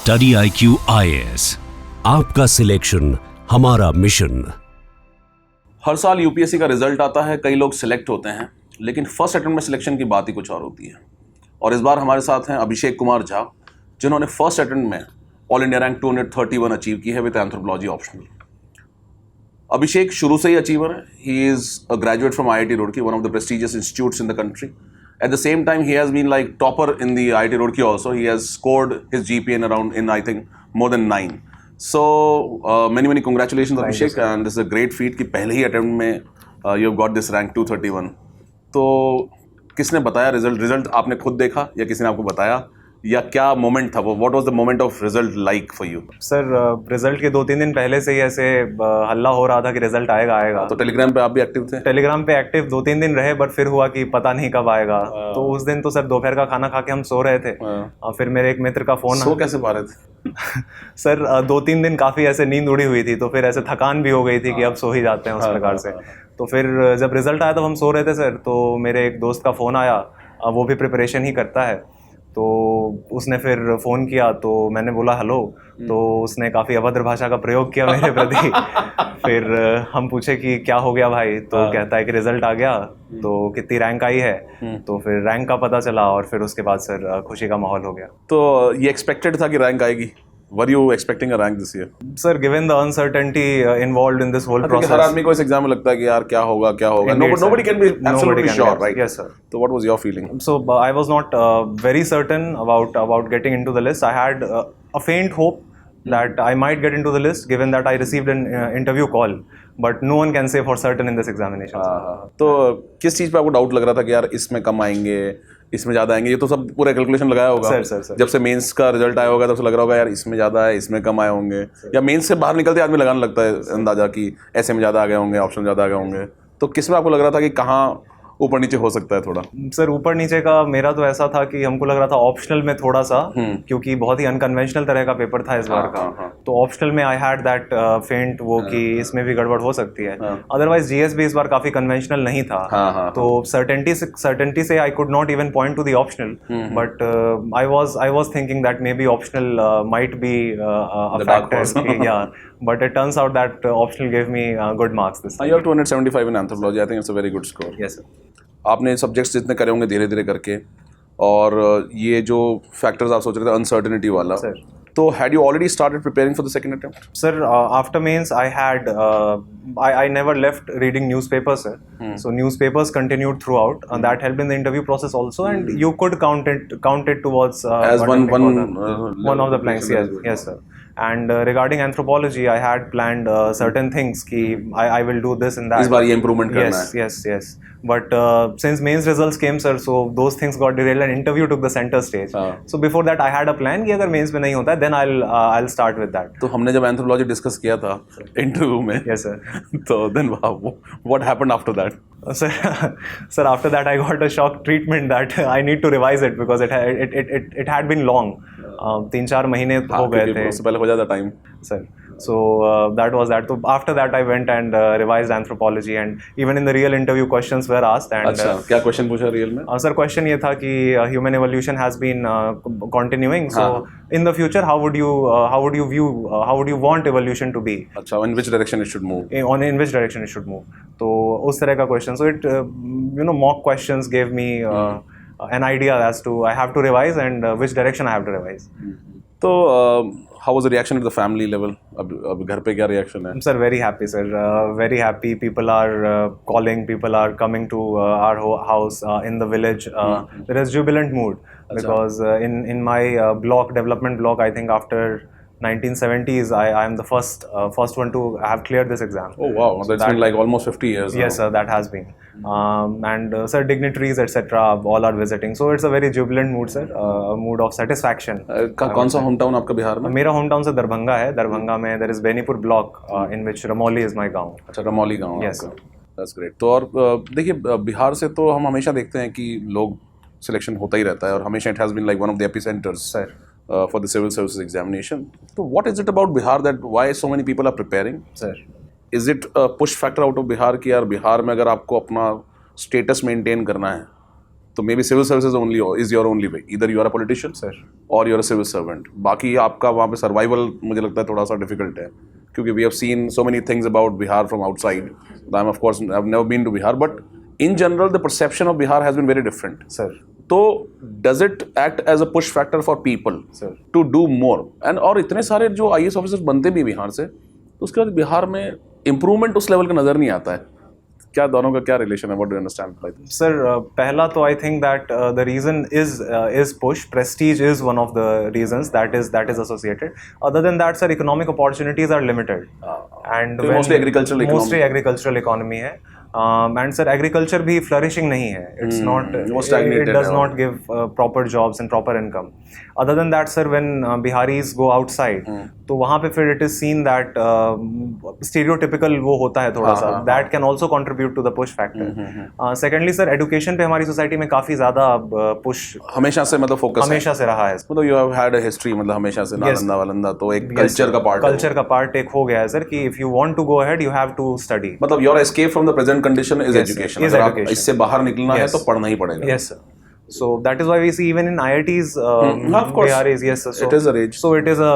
Study IQ IAS, आपका selection हमारा mission. हर साल यूपीएससी का रिजल्ट आता है, कई लोग सिलेक्ट होते हैं, लेकिन फर्स्ट अटेम्प्ट में सिलेक्शन की बात ही कुछ और होती है। और इस बार हमारे साथ हैं अभिषेक कुमार झा, जिन्होंने फर्स्ट अटेम्प्ट में ऑल इंडिया रैंक 231 अचीव की है विद एंथ्रोपोलॉजी ऑप्शनल। अभिषेक शुरू से ही अचीवर है। He is a graduate from IIT Roorkee, one of the prestigious institutes in the country. At the same time, he has been like topper in the IIT Roorkee also. He has scored his GPA in I think more than 9. So many congratulations Abhishek, and this is a great feat कि पहले ही attempt में you have got this rank 231. तो किसने बताया result आपने खुद देखा या किसी ने आपको बताया, या क्या मोमेंट था वो? What was the moment of result like for you? Sir result के 2-3 दिन पहले से ही ऐसे हल्ला हो रहा था कि रिजल्ट आएगा। तो टेलीग्राम पे आप भी एक्टिव थे? टेलीग्राम पे एक्टिव 2-3 दिन रहे, बट फिर हुआ कि पता नहीं कब आएगा। तो उस दिन तो सर दोपहर का खाना खा के हम सो रहे थे, और फिर मेरे एक मित्र का फोन। सो कैसे पा रहे थे? सर 2-3 दिन काफ़ी ऐसे नींद उड़ी हुई थी, तो फिर ऐसे थकान भी हो गई थी कि अब सो ही जाते हैं उस प्रकार से। तो फिर जब रिजल्ट आया तब हम सो रहे थे सर, तो मेरे एक दोस्त का फ़ोन आया, वो भी प्रिपरेशन ही करता है। तो उसने फिर फ़ोन किया, तो मैंने बोला हेलो, तो उसने काफ़ी अभद्र भाषा का प्रयोग किया मेरे प्रति। फिर हम पूछे कि क्या हो गया भाई, तो कहता है कि रिज़ल्ट आ गया, तो कितनी रैंक आई है। तो फिर रैंक का पता चला, और फिर उसके बाद सर खुशी का माहौल हो गया। तो ये एक्सपेक्टेड था कि रैंक आएगी? Were you expecting a rank this year? Sir, given the uncertainty involved in this whole process, हर आदमी को इस एग्जाम में लगता है कि यार क्या होगा। Nobody can be absolutely sure, right? Yes, sir. So what was your feeling? So I was not very certain about getting into the list. I had a faint hope that I might get into the list, given that I received an interview call. But no one can say for certain in this examination. तो किस चीज़ पे आपको doubt लग रहा था कि यार इसमें कम आएंगे, इसमें ज़्यादा आएंगे? ये तो सब पूरा कैलकुलेशन लगाया होगा। सर। जब से मेंस का रिजल्ट आया होगा तब से लग रहा होगा यार इसमें ज़्यादा है, इसमें कम आए होंगे, या मेंस से बाहर निकलते आदमी लगाने लगता है अंदाजा कि ऐसे में ज़्यादा आ गए होंगे, ऑप्शन ज़्यादा आ गए होंगे। तो किस में आपको लग रहा था कि कहाँ ऊपर नीचे हो सकता है थोड़ा? सर ऊपर नीचे का मेरा तो ऐसा था कि हमको लग रहा था ऑप्शनल में थोड़ा सा, क्योंकि बहुत ही अनकन्वेंशनल तरह का पेपर था इस बार का। तो ऑप्शनल में आई हैड दैट फेंट वो कि इसमें भी गड़बड़ हो सकती है। अदरवाइज जीएस भी इस बार काफी कन्वेंशनल नहीं था। तो सर्टेनिटी से I could not even point two the optional, but I was thinking that may be optional might be a factor, या but it turns out that optional gave me good marks this time. You have 275 in anthropology. I think it's a very good score. Yes sir. आपने subjects जितने करे होंगे धीरे धीरे करके, और ये जो फैक्टर्स आप सोच रहे थे अनसर्टेनिटी वाला, sir. तो had you already started preparing for the second attempt? Sir, after mains I had I never left reading newspapers, sir. So newspapers continued throughout, and that helped in the interview process also, and you could count it towards as one of the planks. Yes sir. And regarding anthropology, I had planned certain things कि I will do this and that. इस बार ये improvement करना है. Yes. But since mains results came, sir, so those things got derailed and interview took the center stage. So before that, I had a plan कि अगर mains में नहीं होता है, then I'll start with that. तो हमने जब anthropology discuss किया था interview में, yes sir, तो then what happened after that? Sir, after that I got a shock treatment that I need to revise it because it had been long. 3-4 महीने हो गए थे, उससे पहले हो जाता time sir. So that was that. So after that I went and revised anthropology, and even in the real interview questions were asked. And अच्छा, क्या क्वेश्चन पूछा रियल में? सर क्वेश्चन ये था कि human evolution has been continuing. So in the future how would you want evolution to be? अच्छा, in which direction it should move? In which direction it should move. तो उस तरह का question. So it mock questions gave me an idea as to I have to revise and which direction I have to revise. तो how was the reaction at the family level? अब घर पे क्या reaction है? Sir, very happy, sir. Very happy. People are calling. People are coming to our house in the village. There is jubilant mood because in my development block, I think after 1970s, I am the first one to have cleared this exam. Oh wow, that's been like almost 50 years. Yes, sir, that has been. And sir, dignitaries etc. all are visiting, so it's a very jubilant mood, sir. A mood of satisfaction. कौन सा home town आपका बिहार में? मेरा home town से दरभंगा है. दरभंगा में there is Benipur block in which Ramauli is my गाँव. अच्छा, रमौली गाँव. Yes, sir. That's great. तो और देखिए बिहार से तो हम हमेशा देखते हैं कि लोग सिलेक्शन होता ही रहता है, और हमेशा it has been like one of the epicenters. Sir. For the civil services examination. So what is it about Bihar that why so many people are preparing? Sir. Is it a push factor out of Bihar कि यार बिहार में अगर आपको अपना status maintain करना है तो maybe civil services only is your only way, इधर you are a politician Sir. और you are a civil servant. बाकी आपका वहाँ पे सर्वाइवल मुझे लगता है थोड़ा सा डिफिकल्ट है, क्योंकि we have seen so many things about Bihar from outside. I am of course I have never been to Bihar, but in general the perception of Bihar has been very different. Sir. तो does it act as a push factor for people Sir. To do more and, और इतने सारे जो IAS officers बनते भी बिहार से, तो उसके बाद बिहार में इम्प्रूवमेंट उस लेवल का नजर नहीं आता है। क्या दोनों का क्या रिलेशन है? What do you understand by this? Sir, पहला तो I think that the reason is push. Prestige is one of the reasons that is associated. Other than that, sir, economic opportunities are limited. And तो mostly agricultural economy. Mostly agricultural economy है. And sir, agriculture भी flourishing नहीं है. It's not. वो stagnated It does है not give proper jobs and proper income. Other than that, sir, when Biharis go outside, तो वहाँ पे फिर it is seen that stereotypical वो होता है थोड़ा सा. That can also contribute to the push factor. Secondly, sir, education पे हमारी society में काफी ज़्यादा push हमेशा से मतलब फोकस हमेशा से रहा है. मतलब you have had a history, मतलब हमेशा से नालंदा वालंदा तो एक कल्चर का पार्ट कल्चर का पार्ट एक हो गया है सर कि if you want to go ahead, you have to study. मतलब your escape from the present condition is education. is अगर आप education. इससे बाहर निकलना है तो पढ़ना ही पड़ेगा। Yes, sir. So that is why we see even in IITs, of course. Biharis, yes, sir. So, It is a rage. So it is a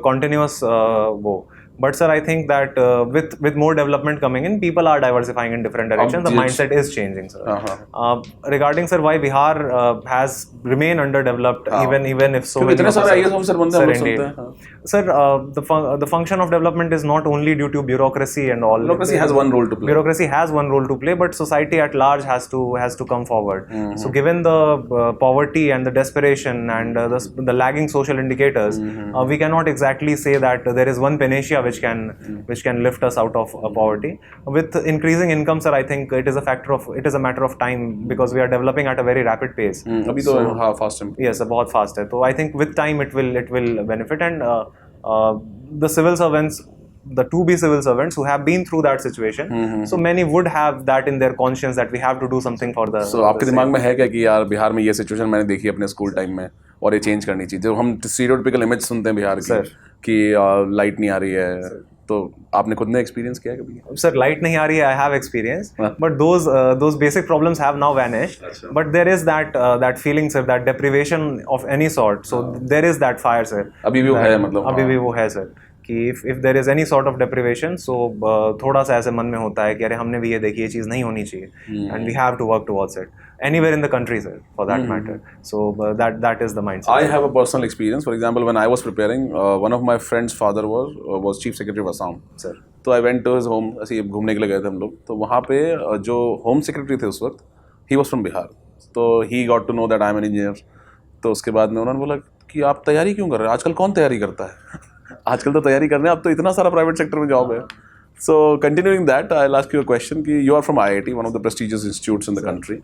continuous wo. But sir, I think that with more development coming in, people are diversifying in different directions. The mindset is changing, sir. Regarding sir, why Bihar has remained underdeveloped, even if so many इतने सारे officers- IAS officer बनते हैं, हम लोग सुनते हैं। Sir, the function of development is not only due to bureaucracy and all. Bureaucracy has one role to play. Bureaucracy has one role to play, but society at large has to come forward. So, given the poverty and the desperation and the lagging social indicators, we cannot exactly say that there is one panacea which can lift us out of poverty. With increasing income, sir, I think it is a matter of time because we are developing at a very rapid pace. अभी तो हाँ fast है। Yes, बहुत fast है. तो I think with time it will benefit, and the civil servants, the to-be civil servants who have been through that situation, so many would have that in their conscience that we have to do something for the. So आपके दिमाग में है क्या कि यार बिहार में ये situation मैंने देखी अपने स्कूल टाइम में और ये चेंज करनी चाहिए? जो हम स्टीरियोटिपिकल इमेज सुनते हैं बिहार की कि लाइट नहीं आ रही है, तो आपने खुद ने एक्सपीरियंस किया है कभी? Sir, light नहीं आ रही है. I have experience, but those basic problems have now vanished. But there is that feeling, sir, that deprivation of any sort. So there is that fire, sir. अभी भी वो है मतलब? अभी भी वो है, sir. कि if there is any sort of deprivation, so थोड़ा सा ऐसे मन में होता है कि अरे हमने भी ये देखी, ये चीज़ नहीं होनी चाहिए, and we have to work towards it. Anywhere in the country, sir, for that matter. So that is the mindset. I have a personal experience. For example, when I was preparing, one of my friend's father was chief secretary of Assam. Sir. तो I went to his home, ऐसे ही घूमने के लिए गए थे हम लोग। तो वहाँ पे जो होम सेक्रेटरी थे उस वक्त, he was from Bihar. तो he got to know that I am an engineer. तो उसके बाद में उन्होंने बोला कि आप तैयारी क्यों कर रहे हैं? आजकल कौन तैयारी करता है? आजकल तो तैयारी करने अब तो इतना सारा प्राइवेट सेक्टर में जॉब है। So continuing that, I'll ask you a question कि you are from IIT, one of the prestigious institutes in the country.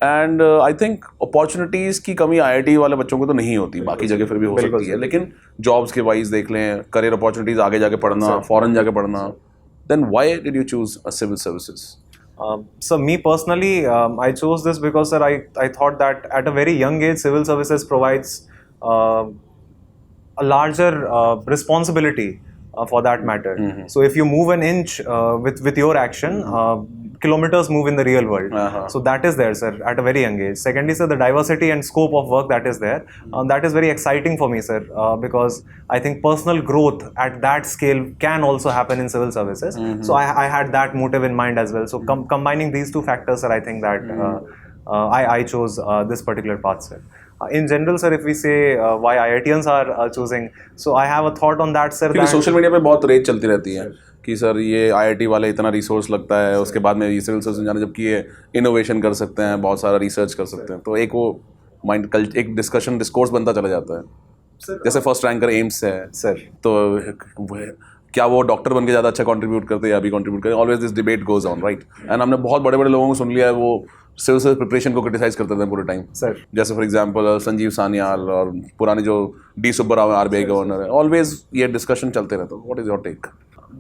And I think opportunities की कमी आईआईटी वाले बच्चों को तो नहीं होती, बाकी जगह फिर भी हो सकती है, लेकिन जॉब्स के वाइज देख लें, करियर अपॉर्चुनिटीज़ आगे जाके पढ़ना, फॉरेन जाके पढ़ना, then why did you choose civil services? So me personally, I chose this because, sir, I thought that at a very young age, civil services provides a larger responsibility for that matter. So if you move an inch with your action, kilometers move in the real world. So that is there, sir, at a very young age. Secondly, sir, the diversity and scope of work that is there, that is very exciting for me, sir, because I think personal growth at that scale can also happen in civil services. So I had that motive in mind as well. So combining these two factors, sir, I think that I chose this particular path, sir. In general, sir, if we say why IITians are choosing, so I have a thought on that, sir. क्योंकि social media पे बहुत rate चलती रहती है कि sir ये IIT वाले इतना रिसोर्स लगता है, उसके बाद में सिविल सर्विस जाना, जबकि ये इनोवेशन कर सकते हैं, बहुत सारा रिसर्च कर सकते हैं, तो एक वो माइंड एक डिस्कोर्स बनता चला जाता है। जैसे फर्स्ट रैंकर एम्स है सर, तो क्या वो डॉक्टर बन के ज़्यादा अच्छा कंट्रीब्यूट करते हैं या अभी कंट्रीब्यूट करें? Always this debate goes on, right? And हमने बहुत बड़े बड़े लोगों को सुन लिया है वो सिविल सर्विस प्रिपरेशन को क्रिटिसाइज करते थे पूरे टाइम, सर। जैसे फॉर एग्जांपल संजीव सान्याल और पुराने जो डी सुब्बाराव आरबीआई गवर्नर है, ऑलवेज ये डिस्कशन चलते रहता है। What is your take?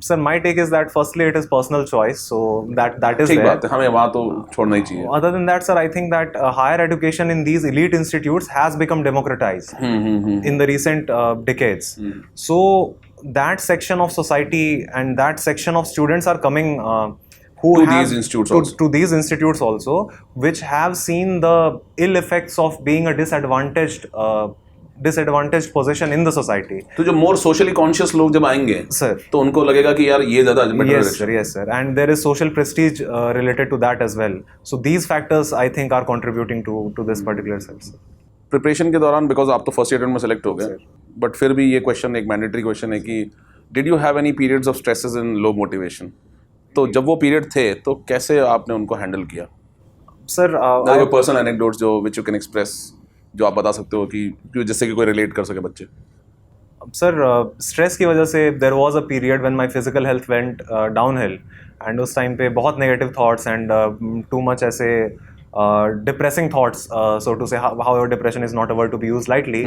Sir, my take is that firstly it is personal choice, so that is ठीक there. बात है, हमें वहाँ तो छोड़ना ही चाहिए। Other than that, sir, I think that higher education in these elite institutes has become democratized in the recent decades. So that section of society and that section of students are coming who To have these institutes to, also. to these institutes also, which have seen the ill effects of being a disadvantaged position in the society. तो जो मोर socially conscious लोग जब आएंगे Sir. तो उनको लगेगा कि यार ये ज्यादा better Yes, sir. And there is social prestige related to that as well. So these factors, I think, are contributing to this particular sense. Preparation के दौरान बिकॉज आप तो फर्स्ट ईयर में सेलेक्ट हो गए बट फिर भी ये क्वेश्चन एक मैंडेटरी क्वेश्चन है कि did you have any periods of stresses in low motivation? तो जब वो पीरियड थे तो कैसे आपने उनको हैंडल किया? Sir, पर्सनल एनेक्डोट्स जो विच यू कैन एक्सप्रेस, जो आप बता सकते हो कि जिससे कि कोई रिलेट कर सके बच्चे. सर स्ट्रेस की वजह से there was a period when my physical health went downhill, and उस टाइम पे बहुत negative thoughts and too much ऐसे depressing thoughts, so to say. However, depression is not a word to be used lightly,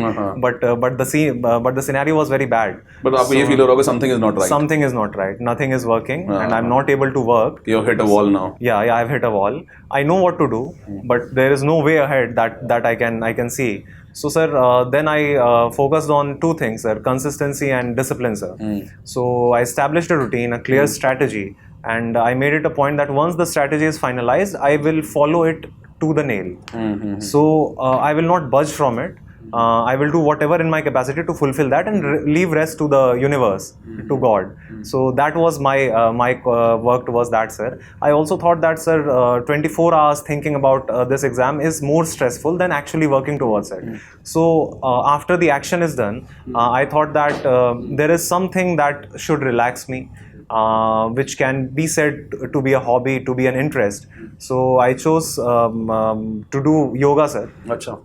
but the scenario was very bad. But आपको ये feel हो रहा होगा something is not right. Something is not right. Nothing is working, and I'm not able to work. You hit a wall now. Yeah, I've hit a wall. I know what to do, but there is no way ahead that I can see. So, sir, then I focused on two things, sir: consistency and discipline, sir. So I established a routine, a clear strategy, and I made it a point that once the strategy is finalized, I will follow it to the nail. So I will not budge from it. I will do whatever in my capacity to fulfill that and leave rest to the universe, to God. So that was my work towards that, sir. I also thought that, sir, 24 hours thinking about this exam is more stressful than actually working towards it. So after the action is done, I thought that there is something that should relax me, which can be said to be a hobby, to be an interest. So I chose to do yoga, sir. अच्छा.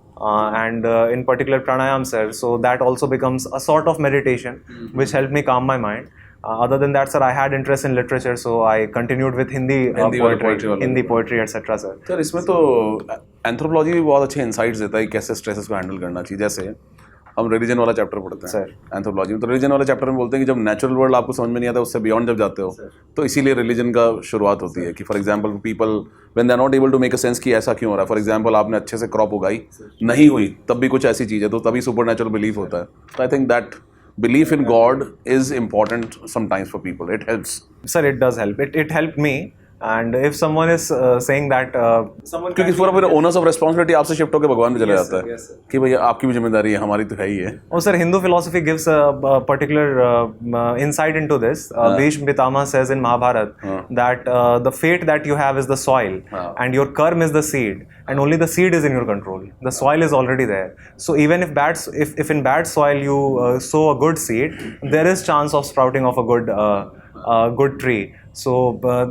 And in particular pranayam, sir. So that also becomes a sort of meditation, which helped me calm my mind. Other than that, sir, I had interest in literature, so I continued with Hindi poetry, etc., sir. Sir इसमें तो anthropology भी बहुत अच्छे insights देता है कैसे stresses को handle करना चाहिए. जैसे हम रिलीजन वाला चैप्टर पढ़ते हैं एंथ्रोपोलॉजी में, तो रिलीजन वाले चैप्टर में बोलते हैं कि जब नेचुरल वर्ल्ड आपको समझ में नहीं आता उससे बियॉन्ड जब जाते हो तो इसीलिए रिलीजन का शुरुआत होती है कि for example people when they are not able to make a sense कि ऐसा क्यों हो रहा है. फॉर एग्जांपल आपने अच्छे से क्रॉप उगाई नहीं हुई तब भी कुछ ऐसी चीज़ है, तो तभी सुपर नेचुरल बिलीफ होता है. तो आई think that belief in God is important sometimes for people. It helps. Sir, it does help. It helped me. And if someone is saying that क्योंकि पूरा ओनर्स ऑफ रिस्पॉन्सिबिलिटी आपसे shift होकर भगवान पे चला जाता है कि भैया आपकी भी जिम्मेदारी है, हमारी तो है ही है. Oh, sir, Hindu philosophy gives a particular insight into this. Bhishma Pitama says in Mahabharata that the fate that you have is the soil, and your karma is the seed, and only the seed is in your control. The soil is already there. So even if in bad soil you sow a good seed, there is chance of sprouting of a good tree. So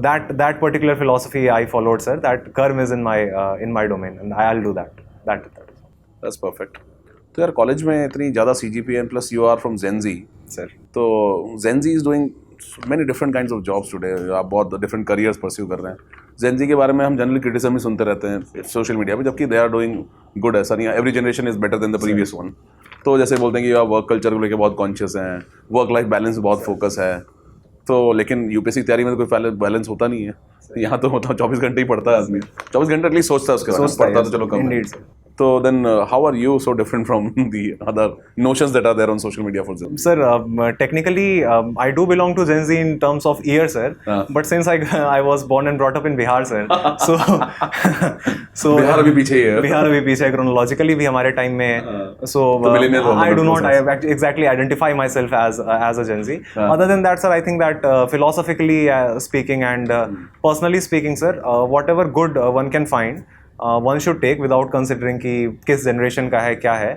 that particular philosophy I followed, sir. That karma is in my domain, and I'll do that. That's perfect. तो यार college में इतनी ज़्यादा CGPA and plus you are from Gen Z. Sir. तो Gen Z is doing many different kinds of jobs today. आप बहुत different careers pursue कर रहे हैं. Gen Z के बारे में हम जनरली क्रिटिसिज्म ही सुनते रहते हैं सोशल मीडिया पे, जबकि they are doing good. ऐसा नहीं है every generation is better than the previous one. तो जैसे बोलते हैं कि आप वर्क कल्चर को लेकर बहुत कॉन्शियस हैं, वर्क लाइफ बैलेंस बहुत फोकस है. तो लेकिन यूपीएससी की तैयारी में तो कोई बैलेंस होता नहीं है. यहाँ तो मतलब 24 घंटे ही पढ़ता है आदमी. 24 घंटे एटलीस्ट सोचता है उसके बारे में, पढ़ता तो चलो कम है. So then, how are you so different from the other notions that are there on social media for Gen Z? Sir, technically, I do belong to Gen Z in terms of year, sir. But since I was born and brought up in Bihar, sir, so Bihar अभी पीछे ही है. बिहार अभी पीछे है, chronologically भी हमारे time में है. So I do not exactly identify myself as a Gen Z. Other than that, sir, I think that philosophically speaking and personally speaking, sir, whatever good one can find, one should take without considering कि किस generation का है क्या है.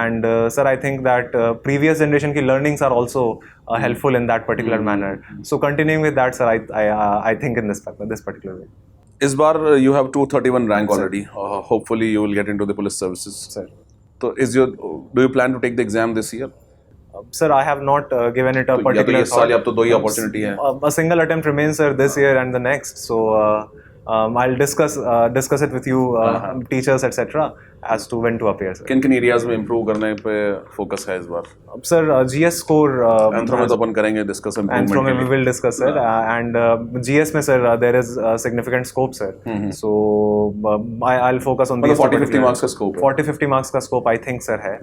And sir, I think that previous generation की learnings are also helpful in that particular manner. So continuing with that, sir, I think in this particular way. इस बार you have 231 rank already. Hopefully you will get into the police services. Sir. So do you plan to take the exam this year? Sir, I have not given it a particular या तो ये साल या अब तो दो ही opportunity है. A single attempt remains, sir, this year and the next. So I'll discuss it with you, teachers, etc., as to when to appear, sir. किन एरियाज में improve करने पे focus है इस बार? Sir, GS score. Anthro में तो अपन करेंगे discuss improvement. Anthro में we will discuss, sir. And GS में, sir, there is significant scope, sir. So I'll focus on these 40-50 marks का scope. 40-50 marks का scope, I think, sir, है.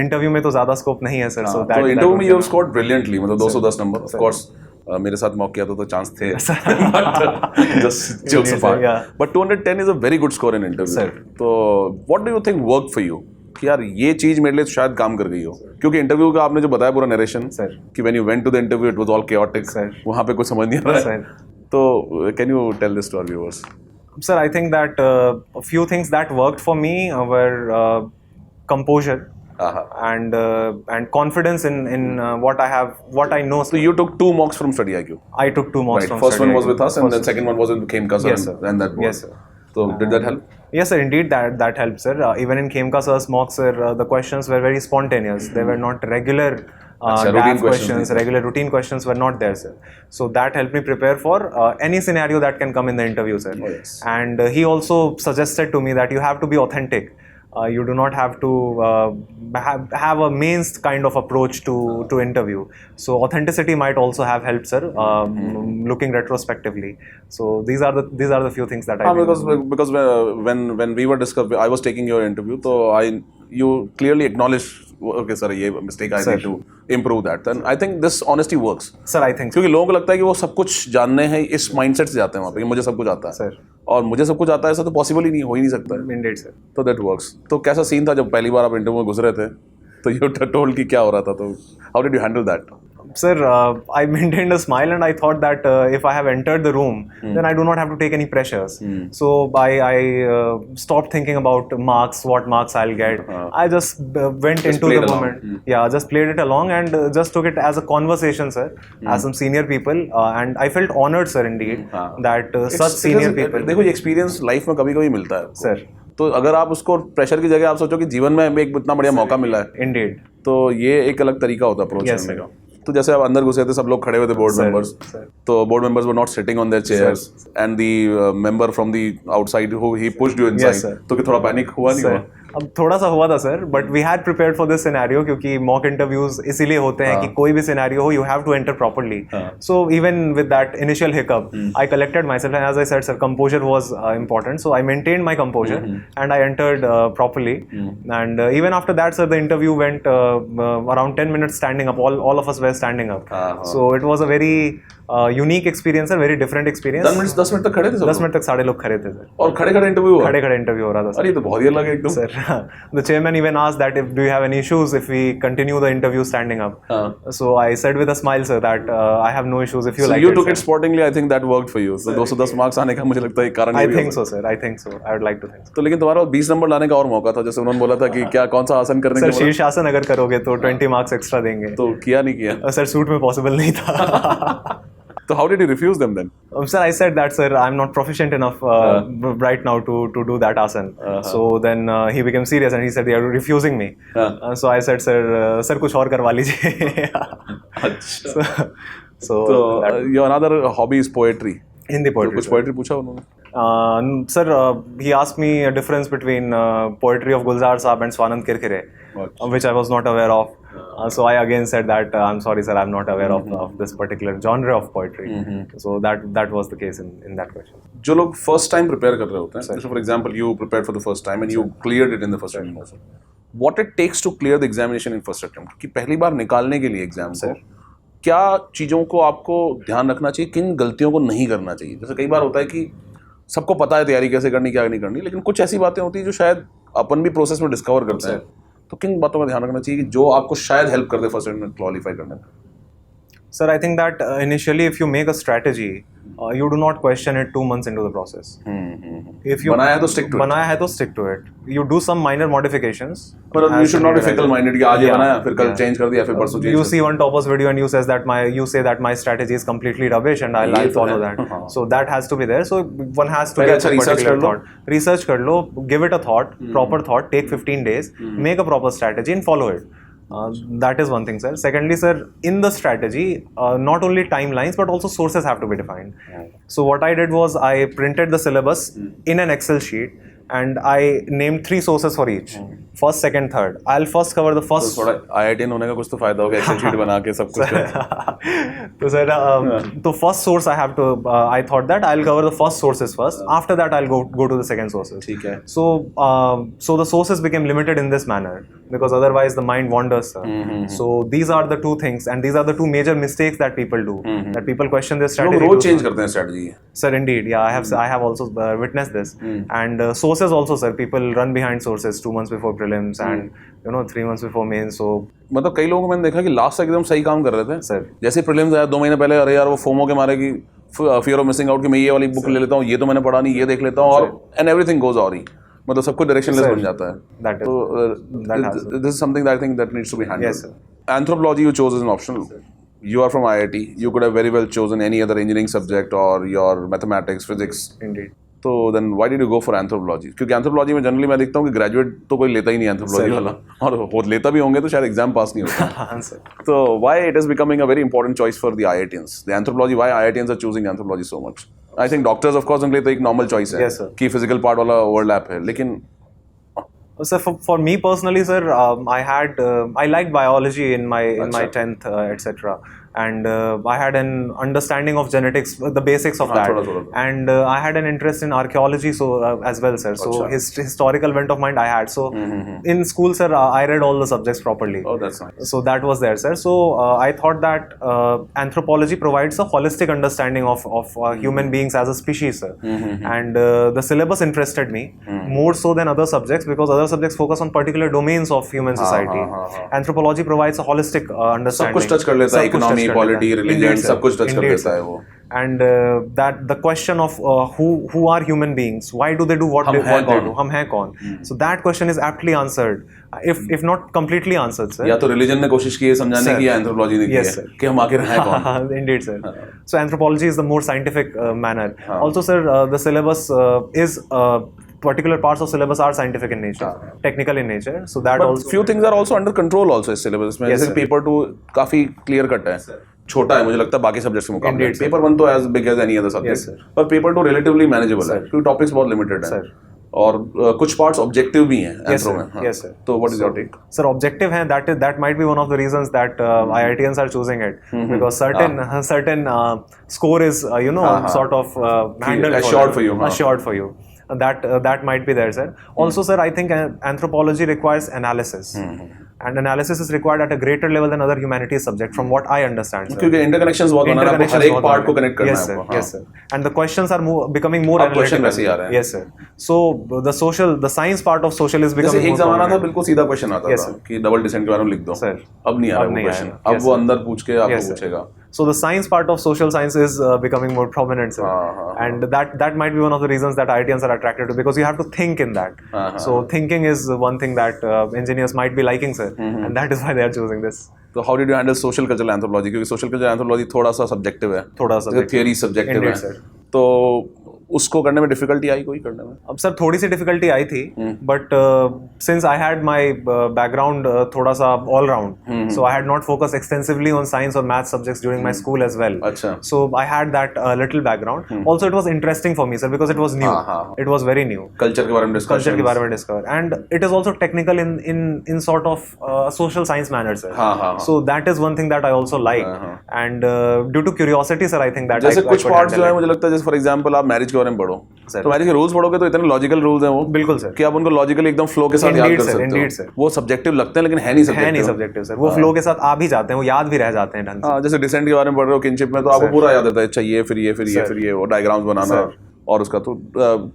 Interview में तो ज़्यादा scope नहीं है, sir. So that interview में you have scored brilliantly, मतलब 210 number. Of course, मेरे साथ मॉक किया तो चांस थे just jokes apart but 210 is a very good score in interview तो what do you think work for you कि यार ये चीज मेरे लिए शायद काम कर गई हो क्योंकि इंटरव्यू का आपने जो बताया पूरा नरेशन कि when you went to the interview it was all chaotic वहां पे कुछ समझ नहीं आ रहा है तो can you tell this to our viewers Sir, I think that a few things that worked for me were composure and confidence in what I know. So you took 2 mocks from StudyIQ. I took 2 mocks from First StudyIQ. one was with us, and then second one was in Khemka sir. Yes, sir. And that was. Yes, sir. So did that help? Yes, sir. Indeed, that helped, sir. Even in Khemka sir's mocks, sir, the questions were very spontaneous. They were not regular. routine questions, regular routine questions were not there, sir. So that helped me prepare for any scenario that can come in the interview, sir. Oh, yes. And he also suggested to me that you have to be authentic. You do not have to have a mains kind of approach to interview. So authenticity might also have helped, sir. Looking retrospectively, so these are the few things that I did. Because when we were discussing, I was taking your interview, so you clearly acknowledged. Okay, sir, ये mistake I need to improve that. Then I think this honesty works. Sir, I think. क्योंकि लोगों को लगता है कि वो सब कुछ जानने हैं इस माइंडसेट से जाते हैं वहाँ पे कि मुझे सब कुछ आता है. सर. और मुझे सब कुछ आता है ऐसा तो पॉसिबल ही नहीं हो ही नहीं सकता है. Indeed, sir. तो that works. तो कैसा सीन था जब पहली बार आप इंटरव्यू में घुस रहे थे तो you told कि क्या हो रहा था तो how did you handle that? Sir, I maintained a smile and I thought that if I have entered the room, then I do not have to take any pressures. So I stopped thinking about marks, what marks I'll get. I just went into the moment. Yeah, just played it along and just took it as a conversation, sir, as some senior people. And I felt honored, sir, indeed, that such senior people. देखो ये experience life में कभी-कभी मिलता है. Sir. तो अगर आप उसको प्रेशर की जगह आप सोचो कि जीवन में एक इतना बढ़िया मौका मिला है. Indeed. तो ये एक अलग तरीका होता है अप्रोच करने का. तो जैसे आप अंदर घुसे थे सब लोग खड़े हुए थे बोर्ड मेंबर्स तो board members were not sitting on their chairs and the member from the outside who he pushed you inside तो कि थोड़ा पैनिक हुआ नहीं हुआ अब थोड़ा सा हुआ था sir but we had prepared for this scenario क्योंकि मॉक इंटरव्यूज इसीलिए होते हैं कि कोई भी सिनेरियो हो you have to enter properly so even with that initial hiccup I collected myself and as I said sir composure was important so I maintained my composure and I entered properly and even after that sir the interview went around 10 minutes standing up all of us were standing up so it was a very unique experience है very different experience 10 minute तक खड़े थे 10 minute तक सारे लोग खड़े थे sir और खड़े खड़े इंटरव्यू इंटरव्यू हो रहा था अरे तो बहुत ही अलग है एकदम sir the chairman even asked that if do you have any issues if we continue the interview standing up so I said with a smile sir that I have no issues if you like you took it sportingly I think that worked for you so 210 marks आने का मुझे लगता है कारण I think so sir I think so I would like to think तो लेकिन तुम्हारा 20 number लाने का और मौका था जैसे उन्होंने बोला था कि क्या कौन सा आसन करने का सर शीर्षासन अगर करोगे तो 20 मार्क्स एक्स्ट्रा देंगे तो किया नहीं किया सर सूट में पॉसिबल नहीं था So how did you refuse them then? Sir, I said that, sir, I'm not proficient enough right now to do that asan. So then he became serious and he said, "You're refusing me." So I said, "Sir, कुछ और करवा लीजिए." So your another hobby is poetry. Hindi poetry. कुछ poetry पूछा उन्होंने? Sir, he asked me a difference between poetry of Gulzar Saab and Swanand Kirkire, which I was not aware of. So I again said that I'm sorry, sir, I'm not aware of this particular genre of poetry. So that was the case in that question. जो लोग first time prepare कर रहे होते हैं, so for example, you prepared for the first time and you cleared it in the first attempt also. What it takes to clear the examination in first attempt? कि पहली बार निकालने के लिए exam को क्या चीज़ों को आपको ध्यान रखना चाहिए, किन गलतियों को नहीं करना चाहिए? जैसे कई बार होता है कि सबको पता है तैयारी कैसे करनी क्या नहीं करनी, लेकिन कुछ ऐसी बातें होती हैं जो शायद अपन भी प्रोसेस में डिस्कवर करते हैं, तो किन बातों का ध्यान रखना चाहिए कि जो आपको शायद हेल्प कर दे फर्स्ट अटेम्प्ट में क्वालिफाई करने में? Sir, I think that initially if you make a strategy, you do not question it 2 months into the process. If you बनाया है तो stick to it. बनाया है तो stick to it. You do some minor modifications. But you should not be fickle-minded कि आज ये बनाया फिर कल change कर दिया फिर परसों change. You see one topper's video and you say that my strategy is completely rubbish and I'll follow that. So that has to be there. So one has to get a particular thought. Research कर लो, give it a thought, proper thought. Take 15 days, make a proper strategy and follow it. That is one thing, sir. Secondly, sir, in the strategy, not only timelines but also sources have to be defined. So what I did was I printed the syllabus in an Excel sheet and I named 3 sources for each. First, second, third. I'll first cover the तो first. थोड़ा IITian होने का कुछ तो फायदा होगा, Excel sheet बना के सब कुछ तो sir, the first source I have to. I thought that I'll cover the first sources first. After that, I'll go to the second sources. ठीक है. So the sources became limited in this manner because otherwise the mind wanders, sir. So these are the 2 things, and these are the 2 major mistakes that people do. That people question their लोग strategy. रोज change करते हैं strategy. Sir, indeed, yeah, I have also witnessed this, and sources also, sir. People run behind sources 2 months before prelims, and 3 months before mains. So मतलब कई लोगों को मैंने देखा कि लास्ट तक एकदम सही काम कर रहे थे. सर, जैसे प्रीलिम्स आया 2 महीने पहले, अरे यार वो फोमो के मारे की फियर ऑफ मिसिंग आउट की मैं ये वाली बुक ले लेता हूँ, ये तो मैंने पढ़ा नहीं, ये देख लेता हूँ, और एंड एवरीथिंग गोज ऑन ही. मतलब सब कुछ डायरेक्शनलेस बन जाता है. that is तो this is something that I think that needs to be handled. Yes, sir. Anthropology you chose as an optional. You are from IIT. You could have very well chosen any other engineering subject or your mathematics, physics. indeed. तो then why did you go for anthropology? क्योंकि anthropology में generally मैं देखता हूँ कि graduate तो कोई लेता ही नहीं anthropology वाला, और वो लेता भी होंगे तो शायद एग्जाम पास नहीं होता. हाँ sir. तो why it is becoming a very important choice for the IITians? The anthropology, why IITians are choosing anthropology so much? I think doctors of course उनके लिए तो एक normal choice है. Yes, sir. कि physical part वाला overlap है, लेकिन Sir, for me personally, sir, I liked biology in my 10th, etc. And I had an understanding of genetics, the basics of that, thoda. and I had an interest in archaeology, so as well, sir. So historical bent of mind I had. So in school, sir, I read all the subjects properly. Oh, that's nice. So that was there, sir. So I thought that anthropology provides a holistic understanding of human beings as a species, sir. And the syllabus interested me more so than other subjects, because other subjects focus on particular domains of human society. Anthropology provides a holistic understanding. सब कुछ touch कर लेता है, economy, polity, religion, सब कुछ touch कर लेता है वो. And that the question of who are human beings, why do they do what they do, हम हैं कौन? So that question is aptly answered, if not completely answered, sir. या तो रिलीजन ने कोशिश की है समझाने की, या एंथ्रोपोलॉजी ने की है कि हम आखिर हैं कौन. Indeed, sir. So anthropology is the more scientific manner. Also, sir, the syllabus is particular parts of syllabus are scientific in nature, technical in nature. So that But also few things are also under control also इस syllabus में. जैसे paper 2 काफी clear cut है, छोटा है मुझे लगता है बाकी सब्जेक्ट्स के मुकाबले. पेपर 1 तो as big as any other subject, पर पेपर 2 relatively manageable है क्योंकि टॉपिक्स बहुत लिमिटेड हैं, और कुछ पार्ट्स ऑब्जेक्टिव भी हैं एंथ्रो में. Yes, sir. तो what is your take? Sir, objective है, that might be one of the reasons that IITians are choosing it, because certain score is sort of handled assured for you. That might be there, sir. Also, sir, I think anthropology requires analysis. And analysis is required at a greater level than other humanities subject, from what I understand, sir. क्योंकि interconnections बहुत बनाना है, हर एक part को connect करना है. Yes, sir. And the questions are becoming more analytical. Question वैसे ही आ रहे हैं. Yes, sir. So the science part of social is becoming जैसे एक more जमाना था prominent. बिल्कुल सीधा क्वेश्चन आता था कि डबल डिसेंट के बारे में लिख दो. Sir. अब नहीं आ रहा वो क्वेश्चन. अब वो अंदर पूछ के आपको पूछेगा. So the science part of social science is becoming more prominent, sir. And that might be one of the reasons that IITians are attracted to, because you have to think in that. So thinking is one thing that engineers might be liking, sir, and that is why they are choosing this. तो how did you handle social cultural anthropology? क्योंकि social cultural anthropology थोड़ा सा subjective है, theory subjective है, तो उसको करने में डिफिकल्टी आई कोई करने में? अब सर थोड़ी सी डिफिकल्टी आई थी, but since I had my background थोड़ा सा all round, so I had not focus extensively on science और maths subjects during my school as well. अच्छा. So I had that little background. Also it was interesting for me, sir, because it was new. It was very new. Culture के बारे में discover, and it is also technical in sort of social science manner, sir. So that is one thing that I also like, and due to curiosity, sir, I think that जैसे कुछ parts जो है मुझे लगता है, जैसे for example आप marriage के बारे में पढ़ो, तो मैरिज के रूल्स पढ़ोगे तो इतने लॉजिकल रूल्स हैं वो. बिल्कुल सर. कि आप उनको लॉजिकली एकदम फ्लो के साथ याद कर सकते हो. वो सब्जेक्टिव लगते हैं लेकिन है नहीं सब्जेक्टिव, सर. वो फ्लो के साथ आ भी जाते हैं, वो याद भी रह जाते हैं ढंग से. जैसे डिसेंट के बारे में पढ़ रहे हो, किनशिप में, तो आपको पूरा याद रहता है, चाहिए फिर ये वो डायग्राम्स बनाना, और उसका तो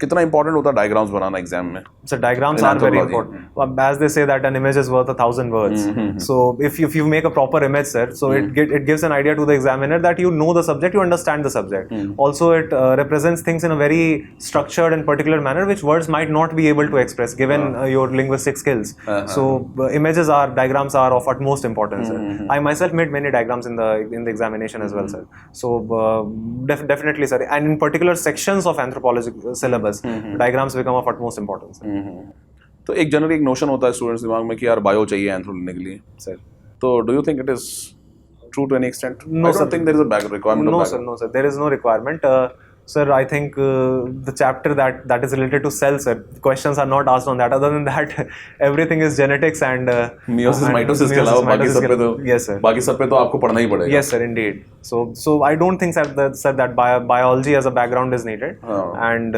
कितना इंपॉर्टेंट होता है डायग्राम्स बनाना एग्जाम में? So diagrams are very important. As they say that an image is worth 1,000 words. So if you make a proper image, sir, so it gives an idea to the examiner that you know the subject, you understand the subject. Also, it represents things in a very structured and particular manner, which words might not be able to express given your linguistic skills. So diagrams are of utmost importance, sir. I myself made many diagrams in the examination as well, sir. So definitely, sir, and in particular sections of anthropology syllabus, diagrams become of utmost importance. तो एक generally एक notion होता है students दिमाग में कि यार bio चाहिए एंथ्रो लेने के लिए, सर. तो do you think it is true to any extent? No, I don't think there is a back requirement. No, sir. There is no requirement. Sir, I think the chapter that is related to cells, sir, questions are not asked on that. Other than that, everything is genetics and Meiosis, and mitosis के अलावा बाकी सब पे तो yes, sir. बाकी सब पे तो आपको पढ़ना ही पड़ेगा. Yes, sir, indeed. So I don't think that biology as a background is needed, and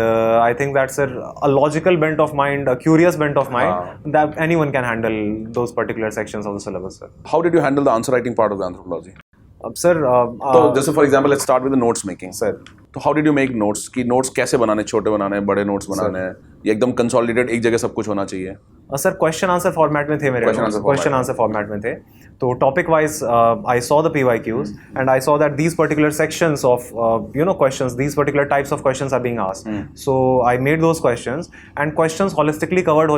I think that, sir, a logical bent of mind, a curious bent of mind, that anyone can handle those particular sections of the syllabus, sir. How did you handle the answer writing part of the anthropology? Sir, तो जैसे for example let's start with the notes making. sir. तो how did you make notes कि notes कैसे बनाने, छोटे बनाने हैं, बड़े नोट्स बनाने हैं, या एकदम कंसोलिडेटेड एक जगह सब कुछ होना चाहिए? सर क्वेश्चन आंसर फॉर्मेट में थे मेरे. क्वेश्चन आंसर फॉर्मेट में थे. तो topic wise I saw the PYQs and I saw that these particular sections of questions, these particular types of questions are being asked. So I made those questions and questions holistically cover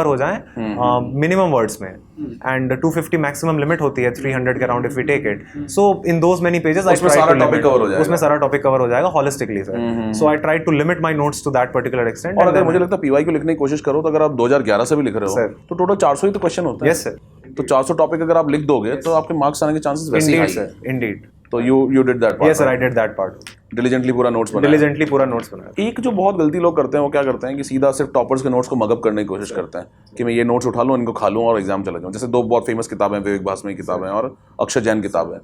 हो जाए minimum words में, and 250 maximum limit होती है, 300 के around if we take it. So in those many pages उसमें सारा topic cover हो जाएगा. उसमें सारा टॉपिक कवर हो जाएगा holistically, sir. So I tried to limit my notes to that particular extent. और अगर मुझे लगता है PYQ लिखने की कोशिश करो तो अगर आप 2011 से भी लिख रहे हो तो टोटल 400 ही तो क्वेश्चन होते हैं. Yes sir. तो 400 टॉपिक अगर आप लिख दोगे तो आपके मार्क्स आने के चांसेस वैसे ही इंडीड हैं. Sir, indeed. तो you did that part. Yes sir, I did that part. Diligently पूरा नोट्स बनाया. डिलीजेंटली पूरा नोट्स बनाया. एक जो बहुत गलती लोग करते हैं वो क्या करते हैं कि सीधा सिर्फ टॉपर्स के नोट्स को मगअप करने की कोशिश करते हैं कि मैं ये नोट्स उठा लूँ, इनको खा लूँ और एग्जाम चला जाऊँ. जैसे दो बहुत फेमस किताबें, विवेक भास्कर की किताबें और अक्षर जैन किताब है.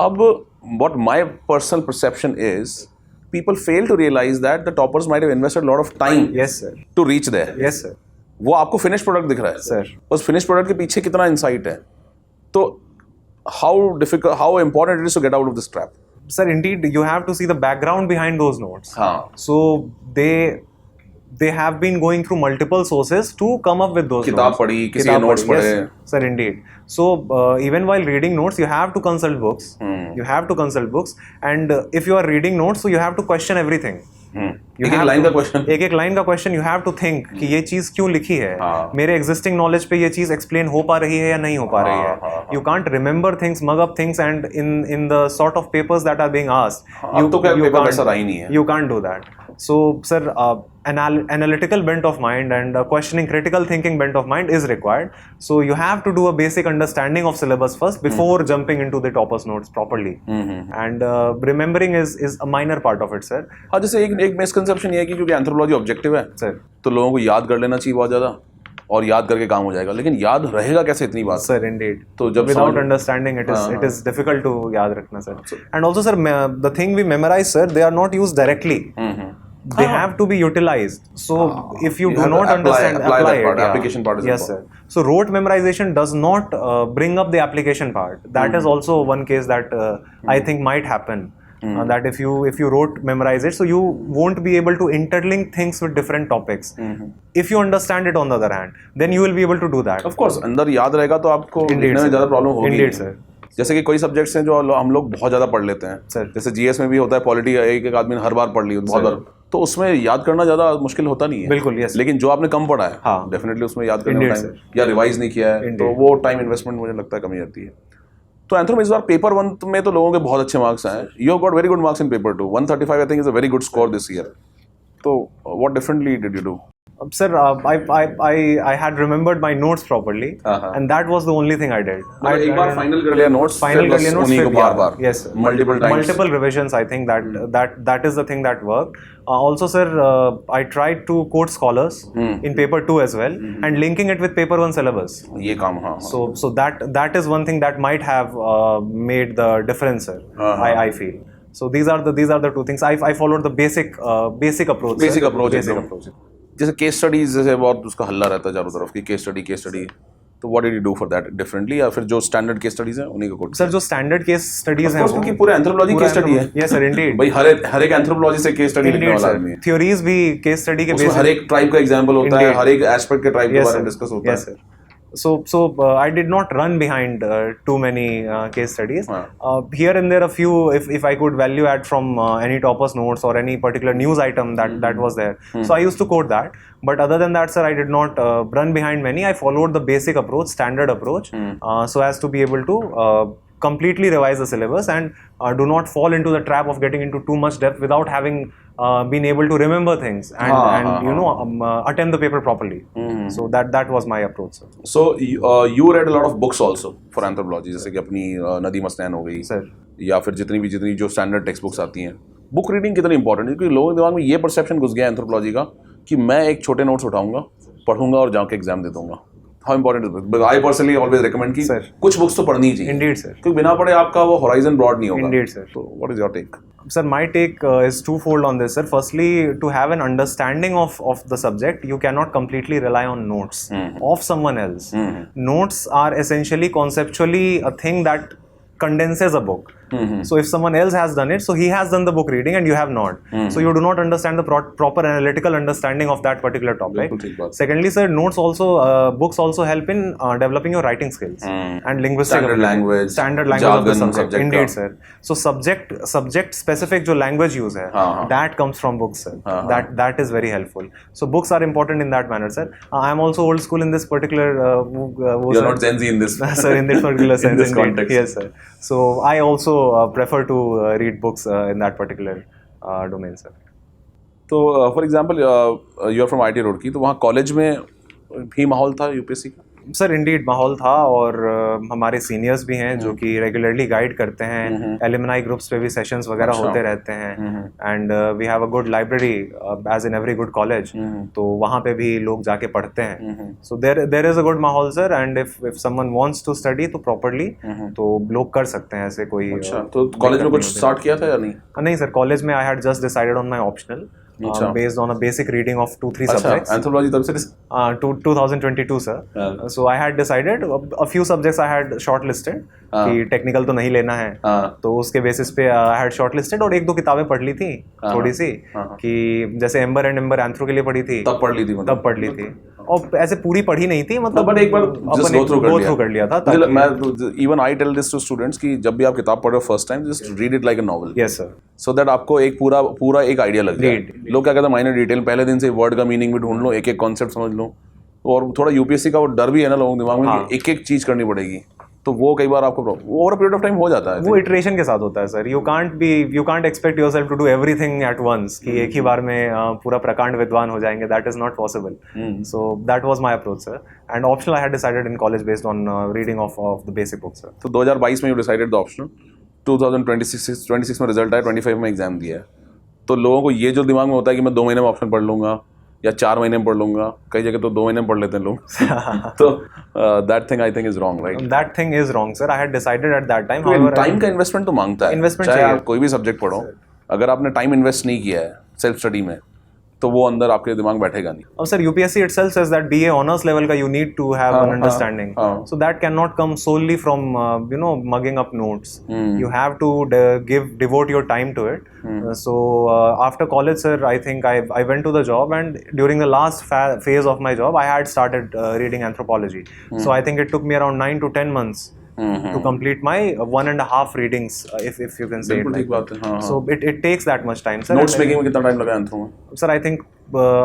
अब what my personal perception is people fail to realize that the toppers might have invested a lot of time Yes, sir. to reach there. Yes, sir. वो आपको फिनिश प्रोडक्ट दिख रहा है. Sir. उस फिनिश प्रोडक्ट के पीछे कितना insight है. तो how important it is to get out of this trap. Sir, indeed, you have to see the background behind those notes. हाँ. So they have been going through multiple sources to come up with those किताब notes. पढ़ी, किसी के notes पढ़े. Yes, sir, indeed. So even while reading notes, you have to consult books. You have to consult books, and if you are reading notes, so you have to question everything. एक line का question. एक line का question you have to think कि ये चीज क्यों लिखी है. मेरे एग्जिस्टिंग नॉलेज पे ये चीज एक्सप्लेन हो पा रही है या नहीं हो पा रही है. You can't remember things, mug up things, and in the sort of papers that are being asked, you can't do that. So, sir, analytical bent of mind and questioning, critical thinking bent of mind is required. So you have to do a basic understanding of syllabus first before jumping into the toppers notes properly. And remembering is a minor part of it, sir. हाँ, जैसे एक misconception ये है कि क्योंकि anthropology objective है sir, तो लोगों को याद कर लेना चाहिए बहुत ज़्यादा और याद करके काम हो जाएगा. लेकिन याद रहेगा कैसे इतनी बात? Sir, indeed. तो जब without understanding it is difficult to याद रखना, sir. And also, sir, the thing we memorize, sir, they are not used directly. They have to be utilized. So if you do not understand, apply it. Yeah. Application part is yes, sir. So rote memorization does not bring up the application part. That is also one case that I think might happen. That if you rote memorize it, so you won't be able to interlink things with different topics. If you understand it on the other hand, then you will be able to do that. Of course, अंदर याद रहेगा तो आपको लिखने में ज़्यादा problem होगी. Indeed, sir. जैसे कि कोई सब्जेक्ट्स हैं जो हम लोग बहुत ज़्यादा पढ़ लेते हैं. Sir. जैसे GS में भी होता है पॉलिटी, एक आदमी ने हर बार पढ़ ली बहुत बार, तो उसमें याद करना ज़्यादा मुश्किल होता नहीं है. बिल्कुल, yes. लेकिन जो आपने कम पढ़ा है, हाँ, डेफिनेटली उसमें याद करने में टाइम, या रिवाइज नहीं किया है, तो वो टाइम इन्वेस्टमेंट मुझे लगता है कमी आती है. तो एंथ्रो में इस बार पेपर 1 में तो लोगों के बहुत अच्छे मार्क्स आए. You have got very good marks in paper 2. 135 I think is a very good score this year. तो what differently did you do? Sir, I had remembered my notes properly, and that was the only thing I did. एक बार final कर लिया notes, final कर लिया notes, उन्हीं को बार-बार. Yes, multiple revisions. I think that is the thing that worked. Also, sir, I tried to quote scholars in paper 2 as well, and linking it with paper 1 syllabus. ये काम, हाँ. So that is one thing that might have made the difference, sir. I feel. So these are the two things. I followed the basic approach. Basic approach. जैसे case studies, जैसे बहुत उसका हल्ला रहता है चारों तरफ की केस स्टडी. तो what did you do for that differently, या फिर जो स्टैंडर्ड केस स्टडीज हैं उन्हीं को कोट? सर, जो स्टैंडर्ड केस स्टडीज हैं, क्योंकि पूरे एंथ्रोपोलॉजी केस स्टडी है. Yes sir, Indeed. भाई हर एक एंथ्रोपोलॉजी से केस स्टडी लिखने वाला आदमी है. थ्योरीज भी केस स्टडी के बेसिस, हर एक ट्राइब का एग्जांपल होता है, हर एक एस्पेक्ट के ट्राइब के बारे में डिस्कस होता है. Yes sir. So I did not run behind too many case studies. Here and there a few, if I could value add from any toppers notes or any particular news item that was there. So I used to quote that. But other than that, sir, I did not run behind many. I followed the basic approach, standard approach, so as to be able to completely revise the syllabus and do not fall into the trap of getting into too much depth without having been able to remember things and attempt the paper properly. So that was my approach, sir. So you read a lot of books also for anthropology, जैसे कि अपनी नदी मस्तान हो गई, sir, या फिर जितनी जो स्टैंडर्ड टेक्स्ट बुक्स आती हैं बुक रीडिंग कितनी इंपॉर्टेंट है, क्योंकि लोगों के दिमाग में ये परसेप्शन घुस गया एंथ्रोपोलॉजी का कि मैं एक छोटे नोट्स उठाऊंगा, पढ़ूंगा और जाके एग्जाम दे दूंगा। How important is book? I personally always recommend कि कुछ बुक्स तो पढ़नी ही चाहिए। Indeed, sir. क्योंकि बिना पढ़े आपका वो होराइजन ब्रॉड नहीं होगा। Indeed, sir. तो what is your take? Sir, my take is twofold on this, sir. Firstly, to have an understanding of the subject, you cannot completely rely on notes of someone else. Notes are essentially conceptually a thing that condenses a book. So if someone else has done it, so he has done the book reading and you have not. So you do not understand the proper analytical understanding of that particular topic. Secondly, sir, notes also, books also help in developing your writing skills and linguistic Standard language, standard language of the jargon, subject. subject Indeed, का। sir. So subject specific जो language use है, that comes from books, sir. That is very helpful. So books are important in that manner, sir. I am also old school in this particular. You're not Gen Z in this. Sir, in this particular sense, in this indeed. context. Yes, sir. So I also prefer to read books in that particular domain, sir. तो for example you are from IT Roorkee, तो वहाँ college में भी माहौल था UPSC का? Sir Indeed माहौल था, और हमारे सीनियर्स भी हैं जो कि रेगुलरली गाइड करते हैं, एलुमनाई ग्रुप्स पे भी सेशंस वगैरह होते रहते हैं, and we have a good library as in every good college, तो वहाँ पे भी लोग जाके पढ़ते हैं। So there is a good माहौल, sir, and if someone wants to study तो प्रॉपर्ली तो लोग कर सकते हैं ऐसे कोई। अच्छा, तो कॉलेज में कुछ स्टार्ट किया था या नहीं? नहीं सर, कॉलेज में I had just decided on my optional based on a basic reading of 2-3 subjects. Anthropology तब से 2022, sir. So I had decided a few subjects I had shortlisted कि टेक्निकल तो नहीं लेना है, तो उसके बेसिस पे I had shortlisted, और एक दो किताबें पढ़ ली थी थोड़ी सी, कि जैसे एम्बर एंड एम्बर एंथ्रो के लिए पढ़ी थी, तब पढ़ ली थी, तब पढ़ ली थी, और ऐसे पूरी पढ़ी नहीं थी, मतलब बट एक बार जस्ट गो थ्रू कर लिया था। मैं even I tell this to students कि जब भी आप किताब पढ़ो first time, just read it like a novel. Yes sir. So that आपको एक पूरा एक आइडिया लग जाए। लोग क्या कहते हैं, माइनर डिटेल, पहले दिन से वर्ड का मीनिंग भी ढूंढ लो, एक एक कॉन्सेप्ट समझ लो, और थोड़ा यूपीएससी का वो डर भी है ना लोगों के दिमाग में कि एक एक चीज करनी पड़ेगी, तो वो कई बार आपको over a period of time हो जाता है। वो इटरेशन के साथ होता है sir. You can't expect yourself to do everything at once, कि एक ही बार में पूरा प्रकांड विद्वान हो जाएंगे, that is not possible. So that was my approach, sir, and optional I had decided in college based on reading of the basic books, sir. तो 2022 में you decided the optional, 2026 में रिजल्ट आया, 25 में एग्जाम दिया है, तो लोगों को ये जो दिमाग में होता है कि मैं 2 महीने में ऑप्शन पढ़ लूंगा या 4 महीने में पढ़ लूंगा, कई जगह तो 2 महीने में पढ़ लेते हैं लोग, तो that thing I think is wrong, right? That thing is wrong, sir. I had decided at that time. Time का इन्वेस्टमेंट तो मांगता है, इन्वेस्टमेंट चाहे आप कोई भी सब्जेक्ट पढ़ो, अगर आपने टाइम इन्वेस्ट नहीं किया है सेल्फ स्टडी में, तो वो अंदर आपके दिमाग में बैठेगा नहीं। अब sir UPSC itself says that BA honors level का you need to have an understanding, so that cannot come solely from mugging up notes. You have to devote your time to it. So after college, sir, I think I went to the job, and during the last phase of my job I had started reading anthropology. So I think it took me around 9 to 10 months to complete my 1.5 readings, if you can say it like that. So it takes that much time, sir. Notes making में कितना time लगा anthro में? Sir, I think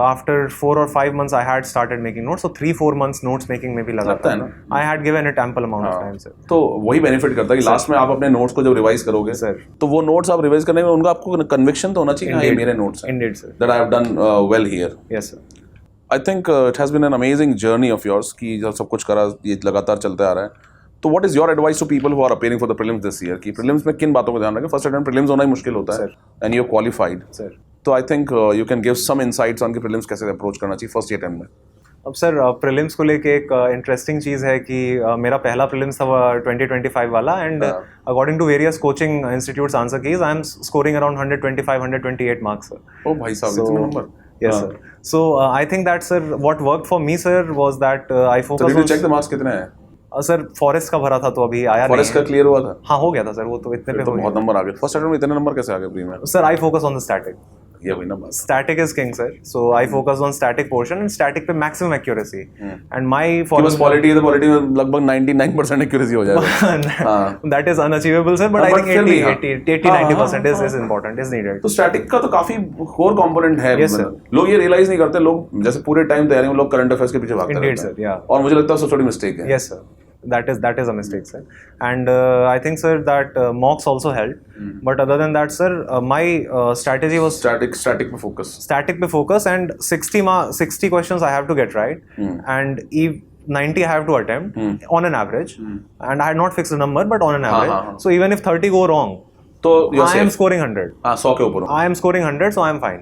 after 4 or 5 months I had started making notes, so 3-4 months notes making में भी लगा था। I had given it ample amount of time, sir. तो वही बेनिफिट करता है कि लास्ट में आप अपने नोट्स को जब रिवाइज करोगे, सर, तो वो नोट्स आप रिवाइज करने में उनका आपको कन्विक्शन तो होना चाहिए कि ये मेरे नोट्स हैं। Indeed, sir. That I have done well here. Yes, sir. I think it has been an amazing journey of yours कि जब सब कुछ करा, ये लगातार चलते आ रहा है। तो what is your advice to people who are appearing for the prelims this year? कि prelims में किन बातों को ध्यान रखें? First attempt prelims होना ही मुश्किल होता है, and you're qualified. Sir. तो I think you can give some insights on कि prelims कैसे approach करना चाहिए first attempt में। अब सर प्रीलिम्स को लेके एक इंटरेस्टिंग चीज़ है कि मेरा पहला प्रीलिम्स था 2025 वाला, and according to various coaching institutes answer keys I am scoring around 125-128 marks, sir. ओ भाई साहब, इतने नंबर। Yes, sir. So I think that, sir, what worked for me, sir, was that I focused on. So did you check the marks कितने हैं? Sir forest का भरा था तो अभी आया नहीं। फॉरेस्ट का क्लियर हुआ था? हाँ, हो गया था सर, वो तो इतने पे तो बहुत नंबर आ गए। फर्स्ट अटेम्प्ट में इतने नंबर कैसे आ गए प्री में? Sir I focus on the static. ये वही ना बात। Static is king, sir. So I focused on static portion and static पे maximum accuracy. And my बस पॉलिटी है तो पॉलिटी में लगभग 99% एक्यूरेसी हो जाएगा। That is unachievable, sir. But I think 80-90% is important, is needed. तो स्टैटिक का तो काफी कोर कंपोनेंट है। Yes, sir. लोग ये रियलाइज नहीं करते, लोग जैसे पूरे टाइम तैयारी में लोग करंट अफेयर्स के पीछे भागते रहते हैं। Indeed, sir. Yeah. और मुझे लगता है सबसे बड़ी मिस्टेक है। Yes, sir. That is a mistake, sir. And I think, sir, that mocks also helped. But other than that, sir, my strategy was static पे focus. Static पे focus, and 60 questions I have to get right, and 90 I have to attempt on an average, and I had not fixed a number, but on an average. So even if 30 go wrong, तो you're I am safe. scoring 100. हाँ 100 के ऊपर हो। I am scoring 100, so I am fine.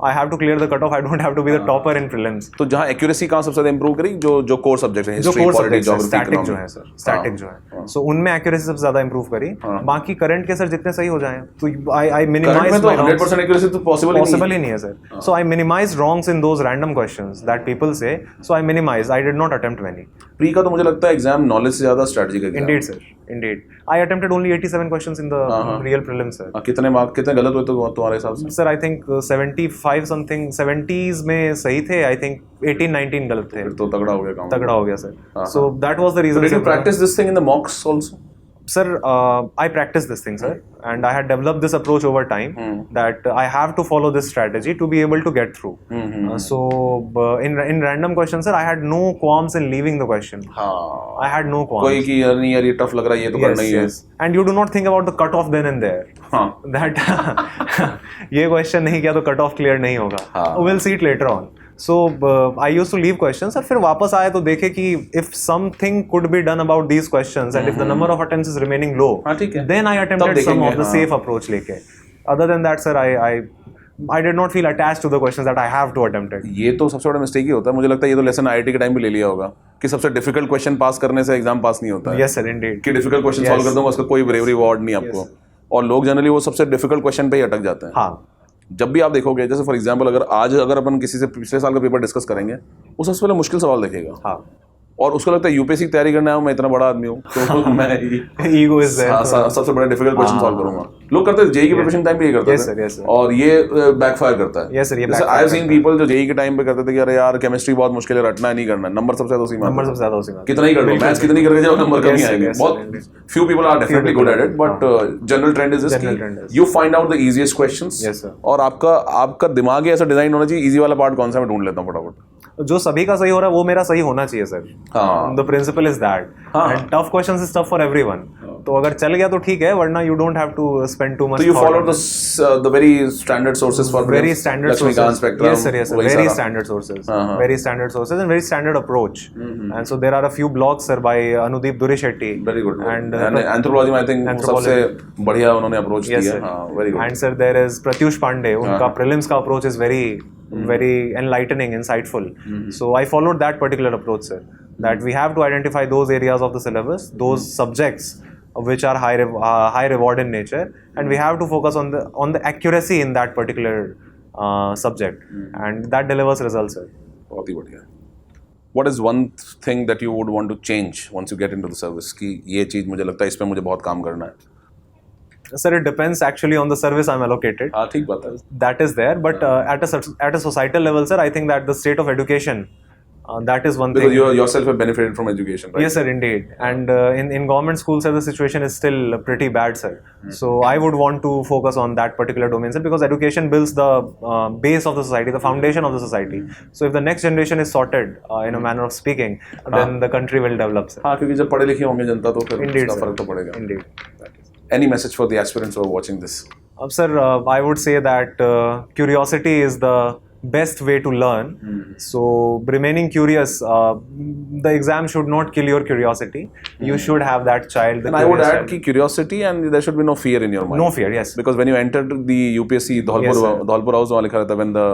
I have to clear the cutoff. I don't have to be the topper in prelims. तो जहाँ accuracy कहाँ सबसे ज्यादा इंप्रूव करी, जो कोर सब्जेक्ट है, जो history, core politics, subject geography, static जो है सर, स्टैटिक जो है, सो उनमें एक्यूरेसी सबसे ज्यादा इंप्रूव करी। बाकी करंट के सर जितने सही हो जाएं, तो आई मिनिमाइज में तो 100% एक्यूरेसी तो पॉसिबल ही नहीं है sir. So I minimize wrongs in those random questions that people say, so I minimize, I did not attempt many. Pre का तो मुझे लगता है एग्जाम नॉलेज से ज्यादा स्ट्रेटजी का exam. Indeed sir, indeed. I attempted only 87 questions in the real prelims sir. कितने mark, कितने गलत हुए तो तुम्हारे हिसाब से? Sir, I think 75 something, 70s में सही थे, I think 18-19 गलत थे। फिर तो तगड़ा हो गया काम। तगड़ा हो गया sir. So that was the reason. Did you practice this thing in the mocks also? Sir, I practiced this thing, sir, and I had developed this approach over time that I have to follow this strategy to be able to get through. So in random questions, sir, I had no qualms in leaving the question. हाँ। I had no qualms. कोई कि यार नहीं यार ये tough लग रहा है, ये तो करना ही है। And you do not think about the cut off then and there. हाँ। That ये क्वेश्चन नहीं किया तो कट ऑफ क्लियर नहीं होगा। We'll see it later on. So I used to leave questions और फिर वापस आए तो देखे कि if something could be done about these questions and if the number of attempts is remaining low, then I attempted some of the safe approach लेके. Other than that, sir, I did not feel attached to the questions that I have to attempt it. ये तो सबसे बड़ा mistake ही होता है। मुझे लगता है ये तो लेसन आईआईटी के टाइम भी ले लिया होगा कि सबसे डिफिकल्ट क्वेश्चन पास करने से एग्जाम पास नहीं होता है। Yes, sir, indeed. कि डिफिकल्ट क्वेश्चन सॉल्व कर दूंगा उसका कोई ब्रेवरी अवार्ड नहीं आपको। और लोग जनरली वो सबसे डिफिकल्ट क्वेश्चन पे ही अटक जाते हैं। हाँ। जब भी आप देखोगे, जैसे फॉर एग्जांपल अगर अपन किसी से पिछले साल का पेपर डिस्कस करेंगे, वो सबसे पहले मुश्किल सवाल देखेगा। हाँ। और उसको लगता है यूपीएससी की तैयारी करने आया हूं, मैं इतना बड़ा आदमी हूँ तो मैं ईगो इज देयर, सबसे बड़ा डिफिकल्ट क्वेश्चन सॉल्व करूंगा। लोग करते हैं जेईई के प्रिपरेशन टाइम पे ये करते थे और ये बैकफायर करता है। यस सर, ये जैसे आई हैव सीन पीपल जो जेईई के टाइम पे करते थे कि अरे यार केमिस्ट्री बहुत मुश्किल है, रटना नहीं करना, नंबर सबसे ज्यादा उसी में, नंबर सबसे ज्यादा उसी में, कितना ही कर लो, मैथ्स कितनी करके जाओ नंबर कम ही आएंगे। बहुत few people are definitely good at it, but general trend is this कि you find out the easiest questions। yes sir, और आपका दिमाग ही ऐसा डिजाइन होना चाहिए, इजी वाला पार्ट कौन सा मैं ढूंढ लेता हूँ फटाफट। जो सभी का सही हो रहा है वो मेरा सही होना चाहिए सर। हाँ। The principle is that, and tough questions is tough for everyone. तो अगर चल गया तो ठीक है, वरना you don't have to spend too much. So you followed the very standard sources for very standard Lakshmikant sources. Spectrum, Yes sir, very standard sources, very standard sources and very standard approach. And so there are a few blogs sir by Anudeep Durishetty. Very good. And anthropology में I think सबसे बढ़िया उन्होंने approach दिया है। Very good. And sir there is Pratyush Pandey, उनका prelims का approach is very enlightening, insightful. So I followed that particular approach sir, that we have to identify those areas of the syllabus, those subjects which are high reward in nature, and we have to focus on the accuracy in that particular subject, and that delivers results sir. बहुत ही बढ़िया। What is one thing that you would want to change once you get into the service कि ये चीज मुझे लगता है इस पे मुझे बहुत काम करना है? Sir, it depends actually on the service I'm allocated. हाँ ठीक बात है। That is there, but at a societal level, sir, I think that the state of education, that is one Because thing. you yourself have benefited from education, right? Yes, sir, indeed. And in government schools, sir, the situation is still pretty bad, sir. So I would want to focus on that particular domain, sir, because education builds the base of the society, the foundation of the society. So if the next generation is sorted, in a manner of speaking, then the country will develop, sir. हाँ, क्योंकि जब पढ़े लिखे होंगे जनता तो फिर Indeed, उसका फर्क तो पड़ेगा। Indeed. Any message for the aspirants who are watching this? Sir, I would say that curiosity is the best way to learn. So remaining curious, the exam should not kill your curiosity. You should have that child. And I would add ki curiosity, and there should be no fear in your mind. No fear, yes. Because when you entered the UPSC Dholpur House वहाँ लिखा रहता है when the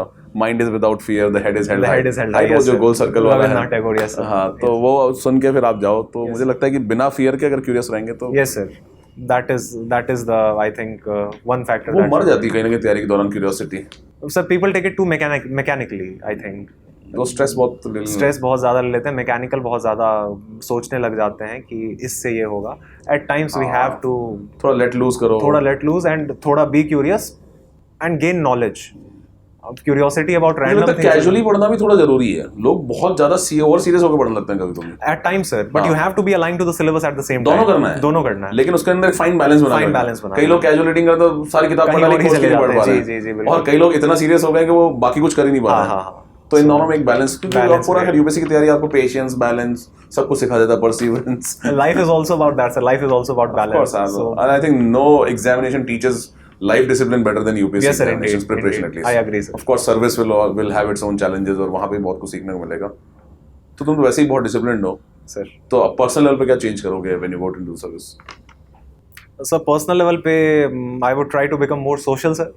mind is without fear, the head is held high. The head is held high. वो जो गोल circle वाला है। Rabindranath Tagore, yes sir. हाँ, तो वो सुन के फिर आप जाओ तो मुझे लगता है कि बिना fear के अगर curious रहेंगे तो Yes sir. That is the I think one factor. वो मर जाती है कहीं ना कहीं तैयारी के दौरान curiosity। Sir, people take it too mechanically, I think. वो स्ट्रेस बहुत ज़्यादा ले लेते हैं, मैकेनिकल बहुत ज़्यादा सोचने लग जाते हैं कि इससे ये होगा। At times we have to थोड़ा लेट लूज करो, थोड़ा लेट लूज एंड थोड़ा be curious and gain knowledge. Curiosity about random things, casually पढ़ना भी थोड़ा जरूरी है। लोग बहुत ज्यादा ओवर सीरियस होकर पढ़ने लगते हैं कभी कभी at times sir, but you have to be aligned to the syllabus at the same time. दोनों करना है, लेकिन उसके अंदर फाइन बैलेंस बना। कई लोग कैजुअल रीडिंग करते हैं, सारी किताब पढ़ पा रहे हैं, और कई लोग इतना सीरियस हो गए कि वो बाकी कुछ कर ही नहीं पा रहे। तो इन दोनों में एक बैलेंस, क्योंकि पूरा यूपीएससी की तैयारी आपको पेशेंस, बैलेंस सब कुछ सिखा देता है, perseverance. Life is also about that sir, life is also about balance. And I think no examination teaches life discipline better than UPSC yes, sir, examinations indeed, preparation indeed. at least. I agree, sir. Of course, service will have its own challenges और वहाँ पे बहुत कुछ सीखने को मिलेगा। तो तुम तो वैसे ही बहुत disciplined हो सर। तो पर्सनल लेवल पे क्या चेंज करोगे when you go into service? Sir personal level पे I would try to become more social sir,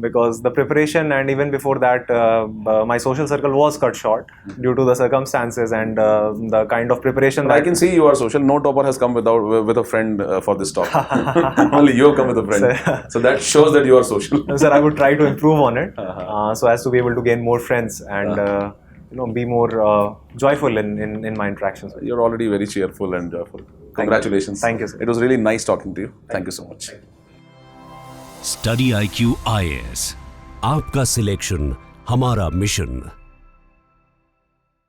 because the preparation and even before that my social circle was cut short due to the circumstances and the kind of preparation I that can see you are social. No topper has come with a friend for this talk. Only you have come with a friend. So that shows that you are social. sir, I would try to improve on it so as to be able to gain more friends and be more joyful in my interactions. You're already very cheerful and joyful. Congratulations. Thank you, sir. It was really nice talking to you. Thank you so much. Study IQ IAS, आपका selection हमारा mission.